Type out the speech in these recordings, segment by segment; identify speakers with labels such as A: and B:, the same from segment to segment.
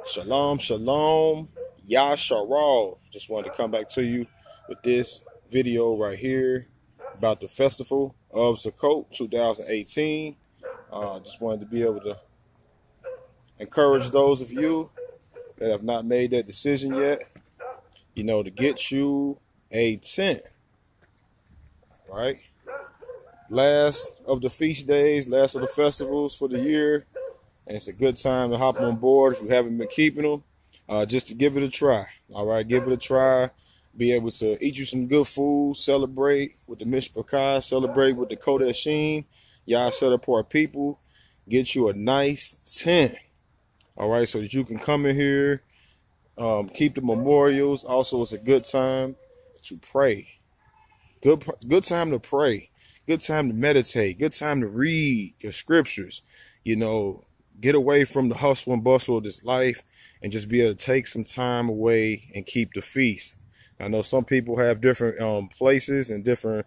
A: Shalom, shalom, Yasharal. Just wanted to come back to you with this video right here about the festival of Sukkot 2018. Just wanted to be able to encourage those of you that have not made that decision yet, to get you a tent, right? Last of the feast days, last of the festivals for the year. And it's a good time to hop on board if you haven't been keeping them, just to give it a try. All right, give it a try. Be able to eat you some good food, celebrate with the Mishpachah, celebrate with the Kodashim. Y'all set apart people. Get you a nice tent. All right, so that you can come in here, keep the memorials. Also, it's a good time to pray. Good time to pray. Good time to meditate. Good time to read your scriptures. Get away from the hustle and bustle of this life and just be able to take some time away and keep the feast. I know some people have different places and different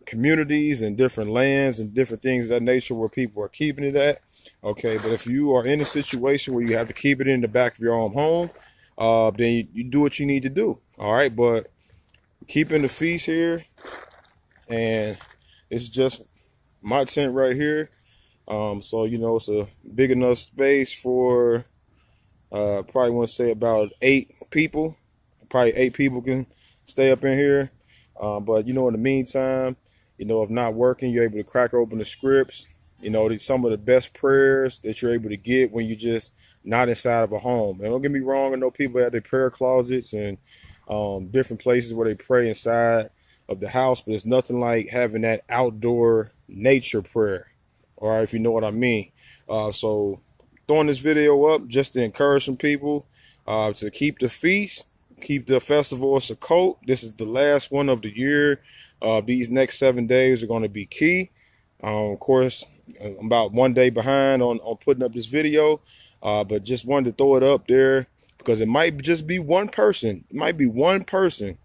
A: communities and different lands and different things of that nature where people are keeping it at. Okay, but if you are in a situation where you have to keep it in the back of your own home, then you do what you need to do. All right, but keeping the feast here, and it's just my tent right here. So it's a big enough space for probably want to say about 8 people. Probably 8 people can stay up in here. But in the meantime, if not working, you're able to crack open the scripts. Some of the best prayers that you're able to get when you're just not inside of a home. And don't get me wrong, I know people have their prayer closets and different places where they pray inside of the house, but it's nothing like having that outdoor nature prayer. All right, if you know what I mean. So throwing this video up just to encourage some people to keep the feast, keep the festival of Sukkot. This is the last one of the year. These next 7 days are going to be key. Of course, I'm about 1 day behind on putting up this video, but just wanted to throw it up there because it might just be one person. It might be one person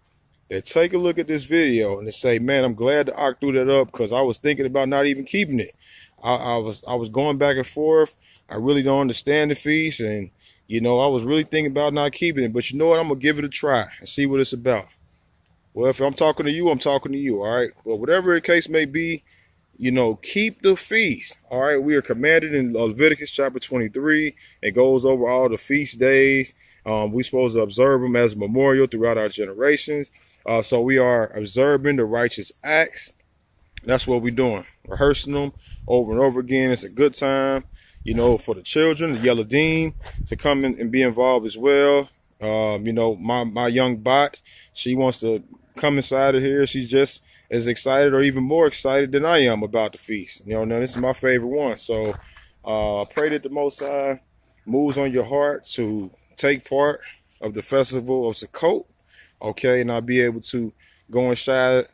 A: that take a look at this video and they say, man, I'm glad that I threw that up because I was thinking about not even keeping it. I was going back and forth. I really don't understand the feast, and I was really thinking about not keeping it. But you know what? I'm gonna give it a try and see what it's about. Well, if I'm talking to you, I'm talking to you. All right. Well, whatever the case may be, keep the feast. All right. We are commanded in Leviticus chapter 23. It goes over all the feast days. We're supposed to observe them as a memorial throughout our generations. So we are observing the righteous acts. That's what we're doing, rehearsing them over and over again. It's a good time, for the children, the Yeladim, to come in and be involved as well. My young bot, she wants to come inside of here. She's just as excited or even more excited than I am about the feast. Now this is my favorite one. So I pray that the Most High moves on your heart to take part of the festival of Sukkot. Okay, and I'll be able to go inside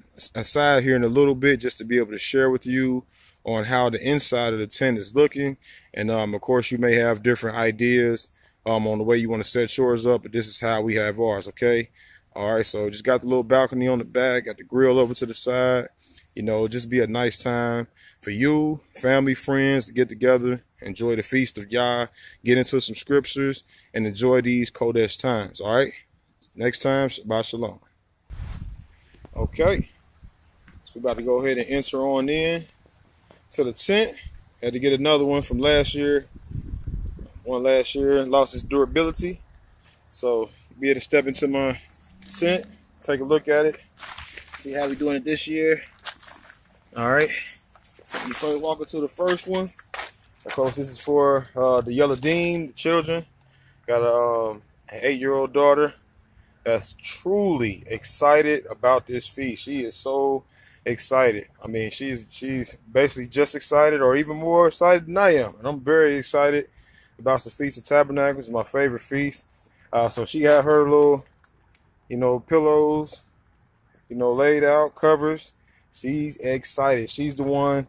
A: here in a little bit just to be able to share with you on how the inside of the tent is looking. And of course, you may have different ideas on the way you want to set yours up, but this is how we have ours. Okay. All right. So just got the little balcony on the back, got the grill over to the side. Just be a nice time for you, family, friends to get together, enjoy the feast of Yah, get into some scriptures, and enjoy these Kodesh times. All right. Next time, Shabbat Shalom. Okay. So we're about to go ahead and enter on in to the tent. Had to get another one from last year. One last year lost its durability. So be able to step into my tent, take a look at it, see how we're doing it this year. All right. So you first walk into the first one. Of course, this is for the Yeladim, the children. Got an 8-year-old daughter that's truly excited about this feast. She is so excited. I mean, she's basically just excited or even more excited than I am. And I'm very excited about the Feast of Tabernacles. It's my favorite feast. So she had her little, pillows, laid out, covers. She's excited. She's the one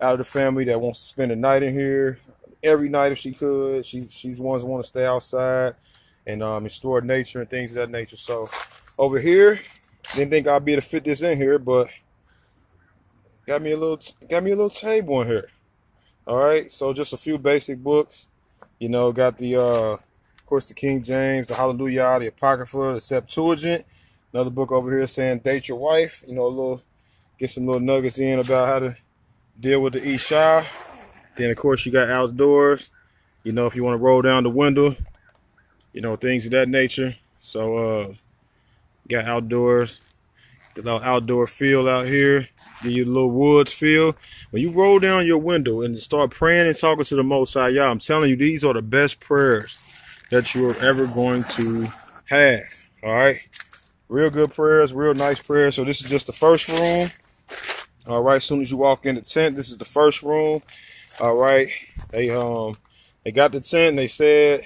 A: out of the family that wants to spend the night in here every night if she could. She's the ones that want to stay outside and explore nature and things of that nature. So over here, didn't think I'd be able to fit this in here, but got me a little table in here. All right, so just a few basic books, You know, got the of course the King James, the Hallelujah, the Apocrypha, the Septuagint. Another book over here saying date your wife. You know, a little, get some little nuggets in about how to deal with the Isha. Then of course you got outdoors. You know, if you want to roll down the window, you know, things of that nature. So got outdoors, the little outdoor feel out here. Give you a little woods feel. When you roll down your window and start praying and talking to the Most High, y'all, I'm telling you, these are the best prayers that you're ever going to have. All right, real good prayers, real nice prayers. So this is just the first room. All right, as soon as you walk in the tent, this is the first room. All right, they got the tent. And they said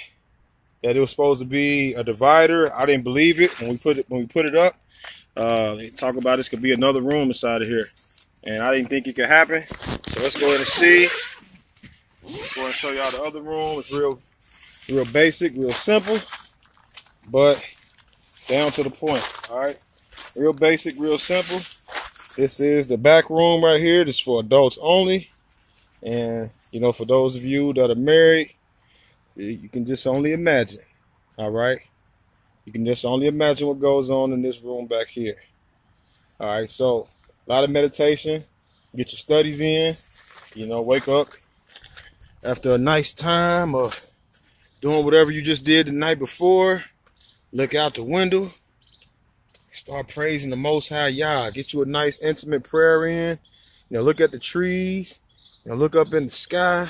A: that it was supposed to be a divider. I didn't believe it when we put it up. They talk about this could be another room inside of here, and I didn't think it could happen. So let's go ahead and see. Let's go ahead and show y'all the other room. It's real basic, real simple, but down to the point. All right, real basic, real simple. This is the back room right here. This is for adults only, and you know, for those of you that are married, you can just only imagine. All right, you can just only imagine what goes on in this room back here. All right, so a lot of meditation. Get your studies in. You know, wake up after a nice time of doing whatever you just did the night before. Look out the window. Start praising the Most High Yah. Get you a nice intimate prayer in. You know, look at the trees. You know, look up in the sky.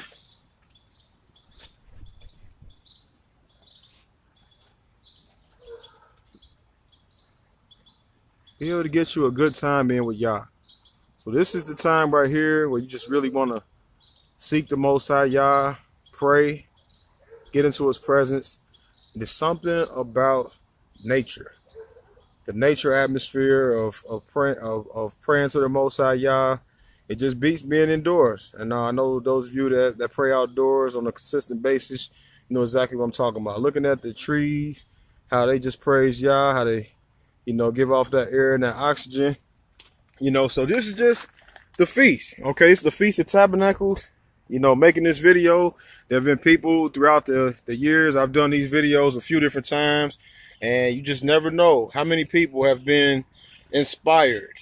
A: Be able to get you a good time in with Yah. So this is the time right here where you just really want to seek the Most High Yah, pray, get into His presence. There's something about nature, the nature atmosphere of praying to the Most High Yah. It just beats being indoors. And I know those of you that pray outdoors on a consistent basis, you know exactly what I'm talking about. Looking at the trees, how they just praise Yah, how they, you know, give off that air and that oxygen. You know, so this is just the feast. Okay, it's the Feast of Tabernacles. You know, making this video, there have been people throughout the years. I've done these videos a few different times, and you just never know how many people have been inspired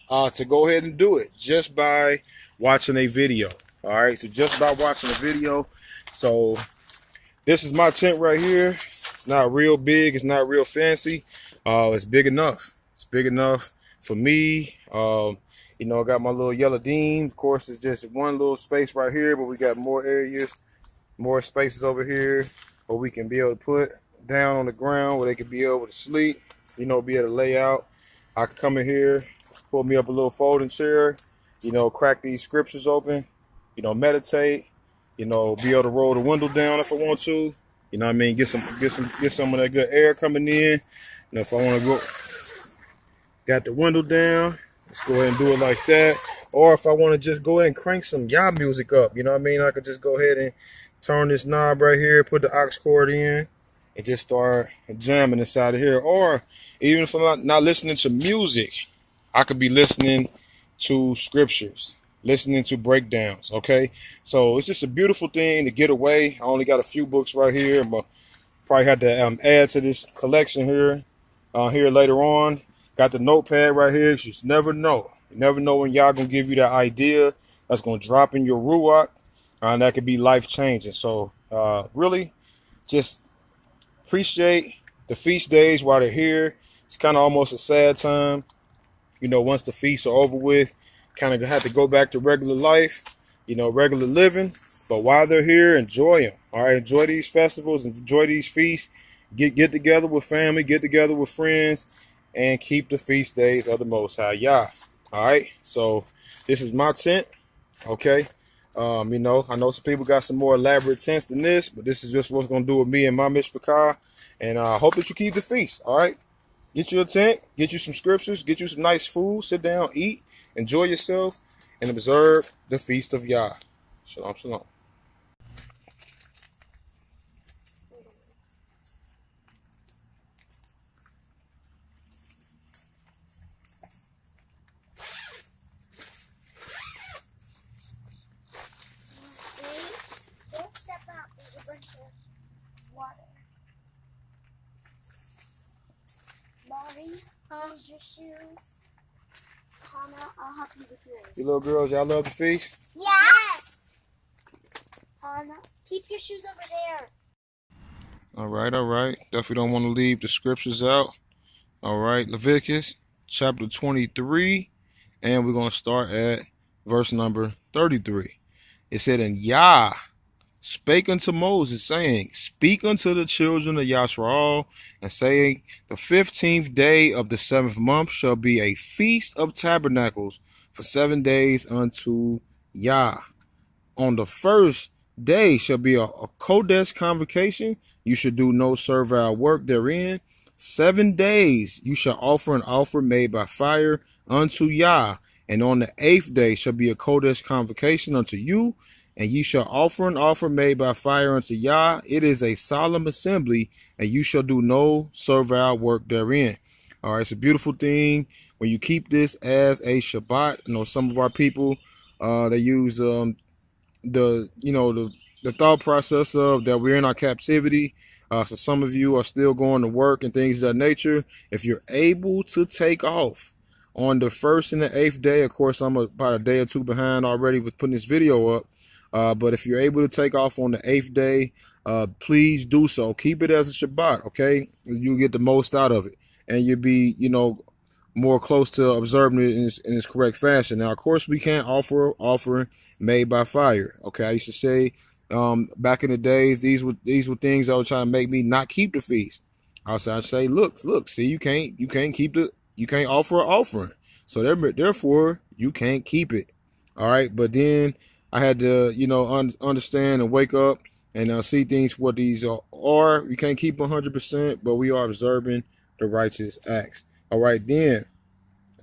A: to go ahead and do it just by watching a video. All right, so just by watching a video. So this is my tent right here. It's not real big. It's not real fancy. It's big enough. It's big enough for me. You know, I got my little yellow dean. Of course, it's just one little space right here, but we got more areas, more spaces over here where we can be able to put down on the ground where they can be able to sleep, you know, be able to lay out. I can come in here, pull me up a little folding chair, you know, crack these scriptures open, you know, meditate, you know, be able to roll the window down if I want to, you know what I mean, get some of that good air coming in. You know, if I want to go, got the window down, let's go ahead and do it like that. Or if I want to just go ahead and crank some Yah music up, you know what I mean, I could just go ahead and turn this knob right here, put the aux cord in, and just start jamming inside of here. Or even if I'm not listening to music, I could be listening to scriptures, listening to breakdowns. Okay, so it's just a beautiful thing to get away. I only got a few books right here, but probably had to add to this collection here later on. Got the notepad right here. You just never know. You never know when y'all gonna give you that idea that's gonna drop in your ruach, and that could be life changing. So really, just appreciate the feast days while they're here. It's kind of almost a sad time, you know. Once the feasts are over with, kind of have to go back to regular life, you know, regular living. But while they're here, enjoy them. All right, enjoy these festivals, enjoy these feasts. Get together with family, get together with friends, and keep the feast days of the Most High Yah. All right, so this is my tent. Okay, you know, I know some people got some more elaborate tents than this, but this is just what's gonna do with me and my mishpachah. And I hope that you keep the feast. All right, get you a tent, get you some scriptures, get you some nice food, sit down, eat, enjoy yourself, and observe the feast of Yah. Shalom, shalom.
B: Don't step out. There's a bunch of Here's your shoes. Hannah, I'll help you with yours.
A: You little girls, y'all love the feast?
B: Yes! Hannah, keep your shoes over there.
A: All right, all right. Definitely don't want to leave the scriptures out. All right, Leviticus chapter 23, and we're going to start at verse number 33. It said, "And Yah spake unto Moses, saying, Speak unto the children of Yasharal, and saying, The 15th day of the 7th month shall be a feast of tabernacles for 7 days unto Yah. On the first day shall be a Kodesh convocation. You shall do no servile work therein. 7 days you shall offer an offering made by fire unto Yah. And on the 8th day shall be a Kodesh convocation unto you. And ye shall offer an offering made by fire unto Yah. It is a solemn assembly, and you shall do no servile work therein." All right, it's a beautiful thing when you keep this as a Shabbat. You know, some of our people, they use the thought process of that we're in our captivity. So some of you are still going to work and things of that nature. If you're able to take off on the 1st and the 8th day, of course, I'm about a day or two behind already with putting this video up. But if you're able to take off on the 8th day, please do so. Keep it as a Shabbat, okay? You'll get the most out of it. And you'll be, more close to observing it in its correct fashion. Now, of course, we can't offer offering made by fire. Okay, I used to say back in the days, these were things that were trying to make me not keep the feast. I'd say, look, see, you can't offer an offering, so therefore you can't keep it. All right, but then I had to, understand and wake up and see things for what these are. We can't keep 100%, but we are observing the righteous acts. All right, then,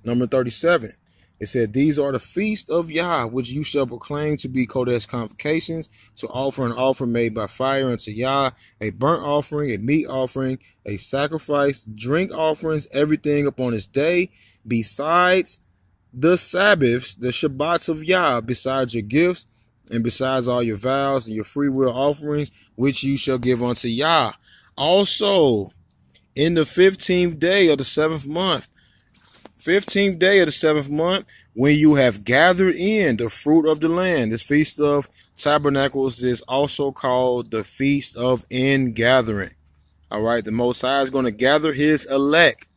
A: number 37. It said, "These are the feasts of Yah, which you shall proclaim to be Kodesh convocations, to offer an offering made by fire unto Yah, a burnt offering, a meat offering, a sacrifice, drink offerings, everything upon this day, besides the sabbaths, the Shabbats of Yah, besides your gifts, and besides all your vows and your freewill offerings, which you shall give unto Yah. Also, in the 15th day of the 7th month, 15th day of the 7th month, when you have gathered in the fruit of the land." This Feast of Tabernacles is also called the Feast of Ingathering. All right, the Most High is going to gather his elect,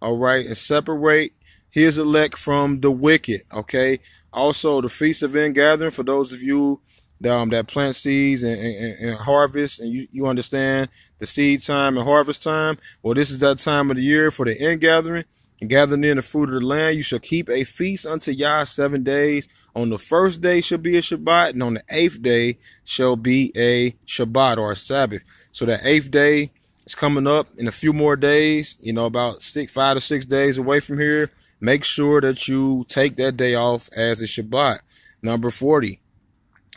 A: all right, and separate his elect from the wicked, okay? Also, the Feast of Ingathering, for those of you that plant seeds and harvest, and you understand the seed time and harvest time. Well, this is that time of the year for the ingathering and gathering in the fruit of the land. You shall keep a feast unto Yah 7 days. On the first day shall be a Shabbat, and on the 8th day shall be a Shabbat or a Sabbath. So that 8th day is coming up in a few more days, about 5 to 6 days away from here. Make sure that you take that day off as a Shabbat. Number 40.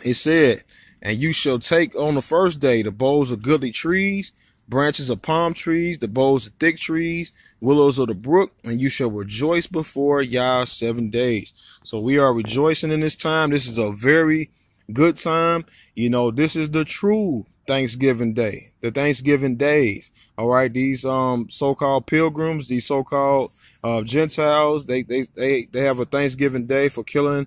A: It said, "And you shall take on the first day the boughs of goodly trees, branches of palm trees, the boughs of thick trees, willows of the brook, and you shall rejoice before Yah 7 days." So we are rejoicing in this time. This is a very good time. This is the true Thanksgiving day, the Thanksgiving days. All right, these so-called pilgrims, these so-called Gentiles, they have a Thanksgiving day for killing,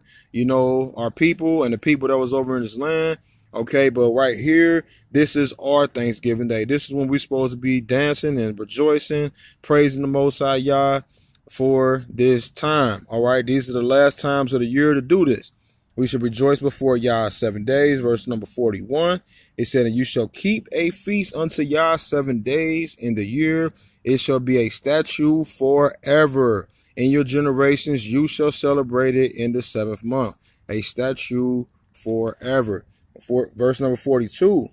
A: our people and the people that was over in this land. Okay, but right here, this is our Thanksgiving day. This is when we're supposed to be dancing and rejoicing, praising the Most High Yah for this time. All right, these are the last times of the year to do this. We should rejoice before Yah 7 days. Verse number 41. It said, "And you shall keep a feast unto Yah 7 days in the year. It shall be a statute forever. In your generations you shall celebrate it in the 7th month." A statute forever. Verse number 42.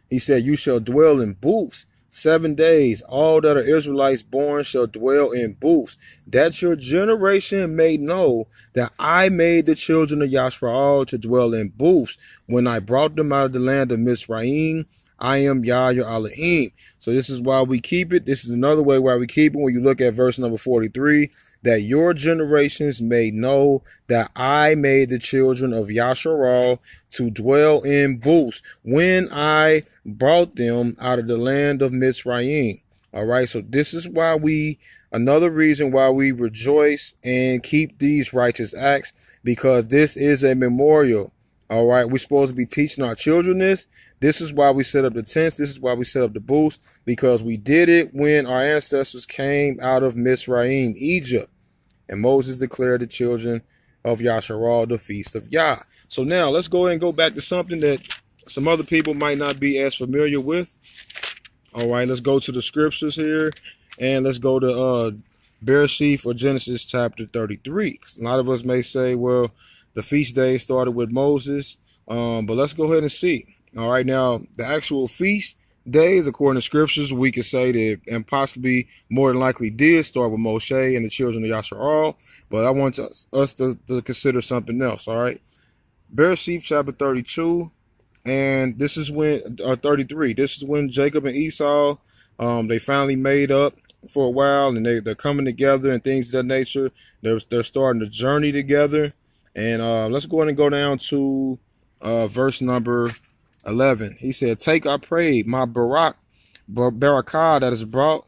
A: He said, "You shall dwell in booths 7 days. All that are Israelites born shall dwell in booths, that your generation may know that I made the children of Yashrael to dwell in booths when I brought them out of the land of Mizraim. I am Yah your Elohim." So this is why we keep it. This is another way why we keep it. When you look at verse number 43, that your generations may know that I made the children of Yasharal to dwell in booths when I brought them out of the land of Mizraim. All right, so this is why we Another reason why we rejoice and keep these righteous acts, because this is a memorial. All right. We're supposed to be teaching our children this. This is why we set up the tents. This is why we set up the booths, because we did it when our ancestors came out of Mizraim, Egypt. And Moses declared the children of Yasharal the feast of Yah. So now let's go ahead and go back to something that some other people might not be as familiar with. All right, let's go to the scriptures here, and let's go to Bereshith or Genesis chapter 33. A lot of us may say, well, the feast day started with Moses, but let's go ahead and see. All right, now the actual feast days, according to scriptures, we could say that, and possibly more than likely did start with Moshe and the children of Yasharal, but I want us to consider something else. All right, Bereshith chapter 32. And this is when 33. This is when Jacob and Esau, they finally made up for a while, and they're coming together and things of that nature. They're starting to journey together. And let's go ahead and go down to verse number 11. He said, "Take, I pray, my barakah that is brought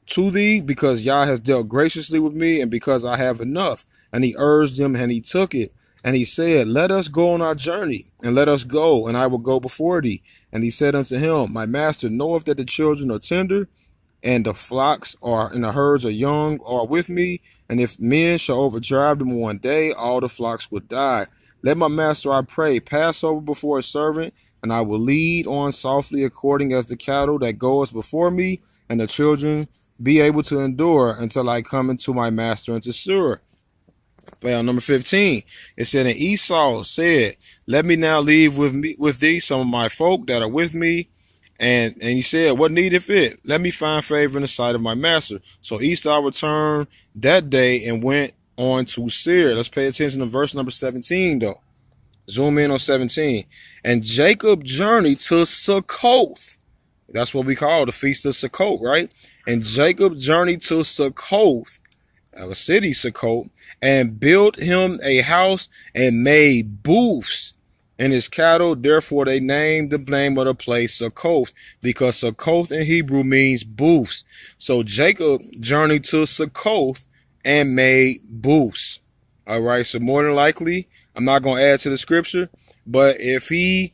A: to thee, because Yah has dealt graciously with me, and because I have enough." And he urged him, and he took it. And he said, "Let us go on our journey, and let us go, and I will go before thee." And he said unto him, "My master knoweth that the children are tender, and the flocks are, and the herds are young, are with me. And if men shall overdrive them one day, all the flocks will die. Let my master, I pray, pass over before his servant, and I will lead on softly according as the cattle that goes before me, and the children be able to endure until I come into my master into Sur." Well, number 15, it said, "And Esau said, Let me now leave with thee some of my folk that are with me. And he said, What needeth it? Let me find favor in the sight of my master. So Esau returned that day and went on to Seir." Let's pay attention to verse number 17, though. Zoom in on 17. "And Jacob journeyed to Succoth." That's what we call the Feast of Succoth, right? "And Jacob journeyed to Succoth," a city, Succoth, "and built him a house and made booths in his cattle. Therefore they named the name of the place Succoth, because Succoth in Hebrew means booths." So Jacob journeyed to Succoth and made booths. All right, so more than likely, I'm not going to add to the scripture, but if he,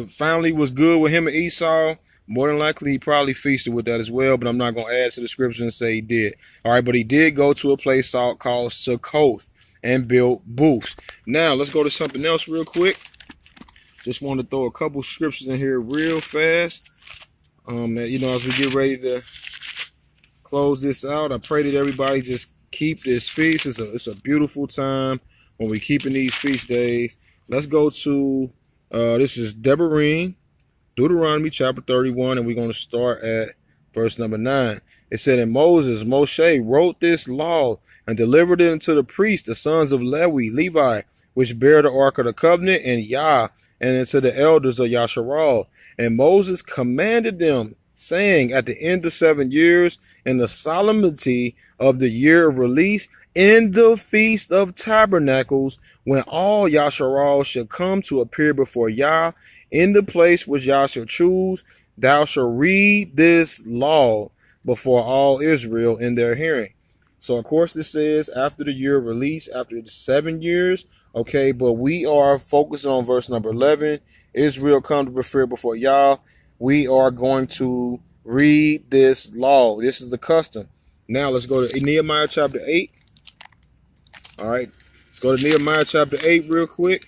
A: finally was good with him and Esau, more than likely he probably feasted with that as well, but I'm not going to add to the scripture and say he did. All right, but he did go to a place called Succoth and built booths. Now, let's go to something else real quick. Just want to throw a couple scriptures in here real fast. As we get ready to close this out, I pray that everybody just keep this feast. It's a beautiful time when we're keeping these feast days. Let's go to, this is Deuteronomy chapter 31, and we're going to start at verse number 9. It said, "And Moshe wrote this law and delivered it unto the priests, the sons of Levi, which bear the ark of the covenant, and Yah, and unto the elders of Yasharal. And Moses commanded them, saying, At the end of 7 years, in the solemnity of the year of release, in the feast of tabernacles, when all Yasharal shall come to appear before Yah, in the place which Yah shall choose, thou shalt read this law before all Israel in their hearing." So, of course, this says after the year of release, after the 7 years. Okay, but we are focused on verse number 11. Israel come to appear before Yah. We are going to read this law. This is the custom. Now, let's go to Nehemiah chapter 8. All right, let's go to Nehemiah chapter 8 real quick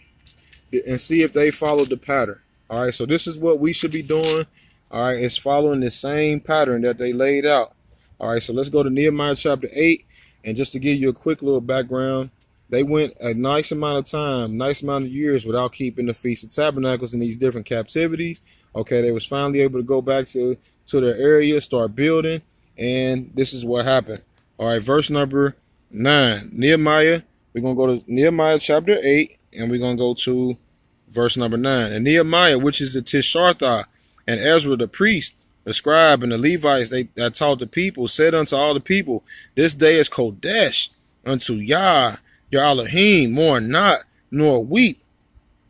A: and see if they followed the pattern. All right, so this is what we should be doing. All right, it's following the same pattern that they laid out. All right, so let's go to Nehemiah chapter 8. And just to give you a quick little background, they went a nice amount of time, nice amount of years without keeping the Feast of Tabernacles in these different captivities. Okay, they was finally able to go back to their area, start building, and this is what happened. All right, verse number 9. Nehemiah, we're going to go to Nehemiah chapter 8, and we're going to go to verse number 9. "And Nehemiah, which is the Tisharthah, and Ezra the priest, the scribe, and the Levites that taught the people, said unto all the people, This day is Kodesh unto Yah, your Elohim, mourn not, nor weep.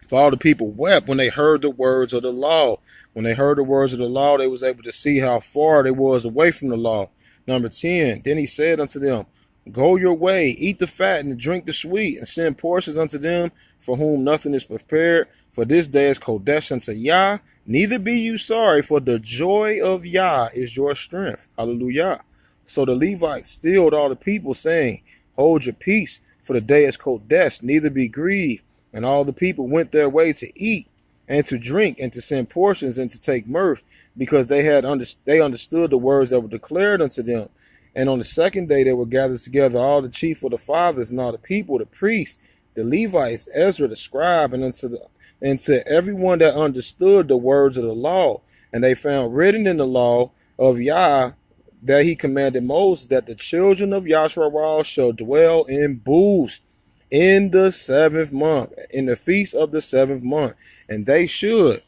A: For all the people wept when they heard the words of the law, When they heard the words of the law, they was able to see how far they was away from the law. Number 10, then he said unto them, go your way, eat the fat and drink the sweet, and send portions unto them for whom nothing is prepared. For this day is Kodesh unto Yah. Neither be you sorry, for the joy of Yah is your strength. Hallelujah. So the Levites stilled all the people, saying, hold your peace, for the day is Kodesh, neither be grieved. And all the people went their way to eat and to drink and to send portions and to take mirth, because they understood the words that were declared unto them. And on the second day they were gathered together all the chief of the fathers and all the people, the priests, the Levites, Ezra the scribe, and unto everyone that understood the words of the law. And they found written in the law of Yah that he commanded Moses that the children of Yasharal shall dwell in booths in the 7th month, in the feast of the 7th month. And they should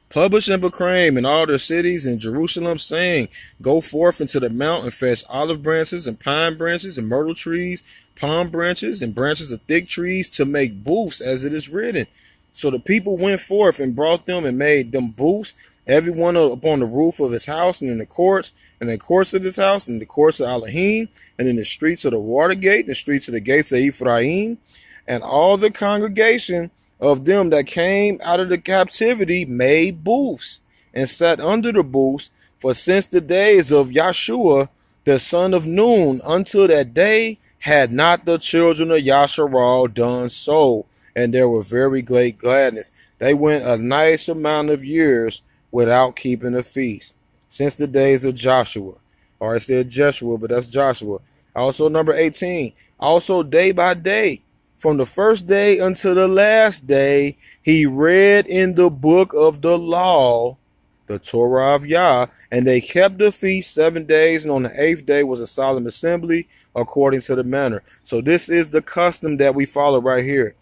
A: publish and proclaim in all their cities in Jerusalem, saying, go forth into the mount and fetch olive branches and pine branches and myrtle trees, palm branches and branches of thick trees to make booths, as it is written. So the people went forth and brought them and made them booths, every one upon the roof of his house, and in the courts of his house, and in the courts of Elohim, and in the streets of the water gate, the streets of the gates of Ephraim. And all the congregation of them that came out of the captivity made booths and sat under the booths, for since the days of Yahshua the son of Nun until that day had not the children of Yasharal done so, and there were very great gladness. They went a nice amount of years without keeping a feast, since the days of Joshua. Or I said Jeshua, but that's Joshua. Also number 18, also day by day, from the first day until the last day, he read in the book of the law, the Torah of Yah, and they kept the feast 7 days, and on the 8th day was a solemn assembly according to the manner. So this is the custom that we follow right here.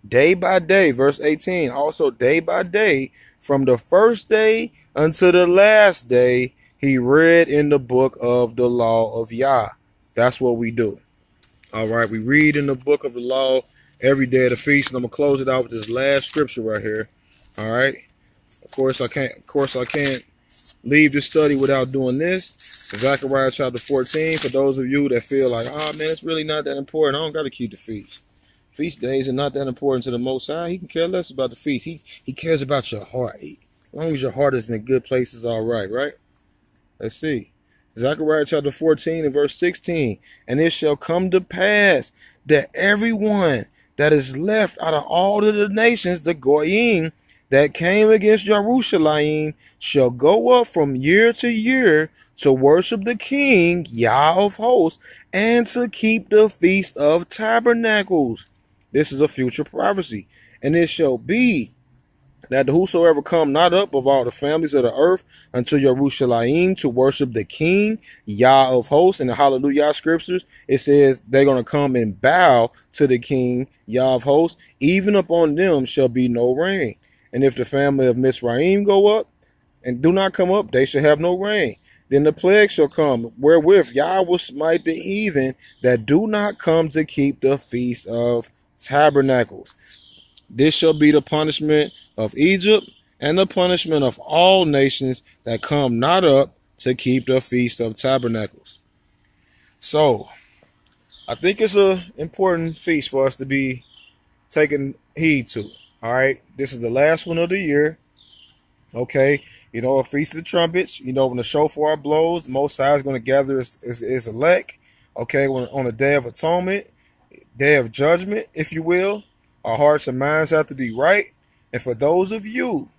A: Day by day, verse 18, also day by day, from the first day until the last day, he read in the book of the law of Yah. That's what we do. All right, we read in the book of the law every day of the feast, and I'm gonna close it out with this last scripture right here. All right. Of course I can't leave this study without doing this. Zechariah chapter 14. For those of you that feel like, oh man, it's really not that important, I don't got to keep the feast. Feast days are not that important to the Most High. He can care less about the feast. He cares about your heart. As long as your heart is in a good place, it's all right, right? Let's see. Zechariah chapter 14 and verse 16. And it shall come to pass that everyone that is left out of all of the nations, the Goyim, that came against Jerusalem, shall go up from year to year to worship the King, Yah of hosts, and to keep the Feast of Tabernacles. This is a future prophecy. And it shall be that whosoever come not up of all the families of the earth unto Jerusalem to worship the King, Yah of hosts, in the Hallelujah scriptures, it says they're going to come and bow to the King, Yah of hosts, even upon them shall be no rain. And if the family of Mizraim go up and do not come up, they shall have no rain. Then the plague shall come, wherewith Yah will smite the heathen that do not come to keep the Feast of Tabernacles. This shall be the punishment of Egypt and the punishment of all nations that come not up to keep the Feast of Tabernacles. So, I think it's an important feast for us to be taking heed to. All right, this is the last one of the year. Okay, you know, a Feast of the Trumpets. You know, when the shofar blows, the Most High is going to gather his elect. Okay, on the Day of Atonement, Day of Judgment, if you will, our hearts and minds have to be right. And for those of you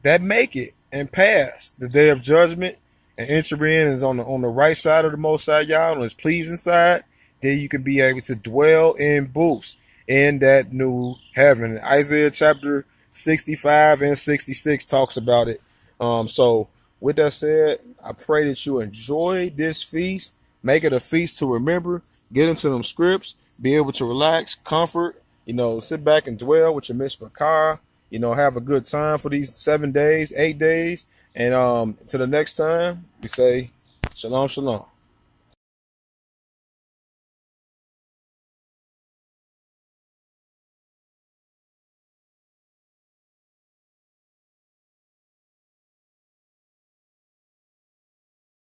A: that make it and pass the Day of Judgment and enter in is on the right side of the Most High Yah, on his pleasing side, then you can be able to dwell in booths in that new heaven. Isaiah chapter 65 and 66 talks about it. So with that said, I pray that you enjoy this feast. Make it a feast to remember. Get into them scripts. Be able to relax, comfort, you know, sit back and dwell with your mishpachah. You know, have a good time for these 7 days, 8 days. And to the next time, we say, shalom, shalom.